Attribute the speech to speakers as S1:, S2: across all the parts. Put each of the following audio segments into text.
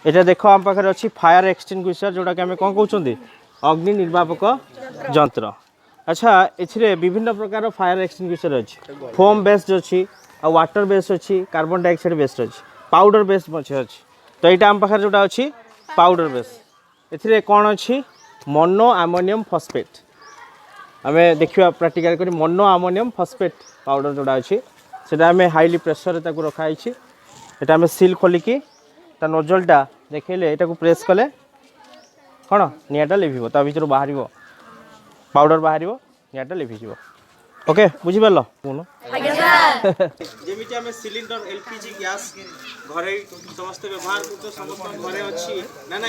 S1: এটা देख आम पाखे अच्छी फायर एक्सटिंग्विशर जोटा कि आम कौन कहते अग्नि निर्वापक जंत्र। अच्छा ए विभिन्न प्रकार फायर एक्सटिंग्विशर अच्छी फोम बेस्ड अच्छी वाटर बेस्ड अच्छी कार्बन डाइऑक्साइड बेस्ड अच्छी पाउडर बेस्ड अच्छी। तो यहाँ आम पाखे जोटा अच्छी पाउडर बेस्ड ए कौन अच्छी मोनो अमोनियम फॉस्फेट आम देखा प्राक्टिकल कर मोनो अमोनियम फॉस्फेट पाउडर जोड़ा अच्छी से आम हाईली प्रेसर रखाई यहाँ आम सील खोलिकी ता नोजलटा देखले यहाँ को प्रेस कले कौन निआटा लिभिव ता भर बाहर पाउडर बाहर निआटा लिभिज। ओके बुझिपार जमी आम सिलिंडर एलपीजी गैस घरे समस्त व्यवहार करते समस्त घरे अच्छी ना ना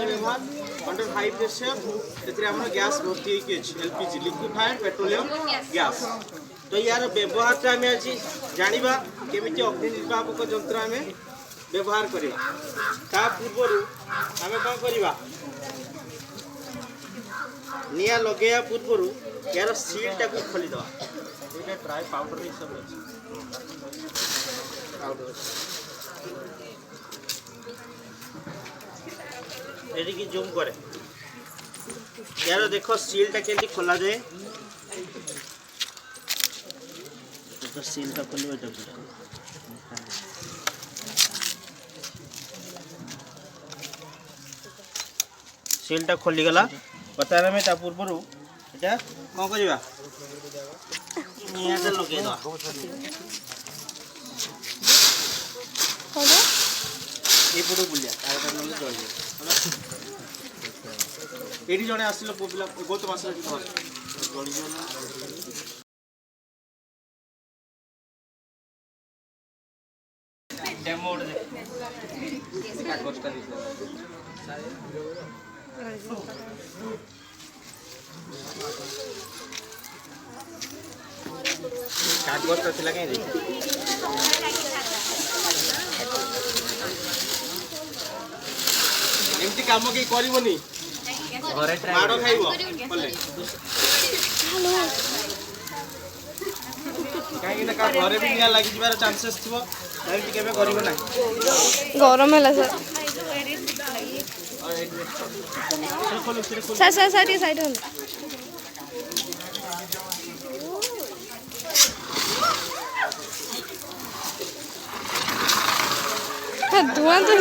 S1: व्यवहार अंडर हाई प्रेशर गैस भर्ती एलपीजी लिक्विफाइड पेट्रोलियम गैस। तो यार व्यवहार आम आज जाना केमी अग्नि निर्वापक जंत्र आम व्यवहार करवा पूर्व आम कौन करवा निया लगेया पूर्व यार सीलटा को खोलीद ये ट्राई पाउडर सब अच्छी जूम करे यार देख सीलटा केमती खोला जाए तो सीलटा खोल सीलटा खोलीगला बता में पूर्व यहाँ कौन करवा निआटा लगे ये बुलिया ये जड़े आस बहुत मस डेमो कागज तो कहीं एमती काम कहीं करनी माड़ खाइब कहीं घरे भी निआ लगी जार चांसेस थी ना
S2: गरम है सर सर सर साइड धुआं तो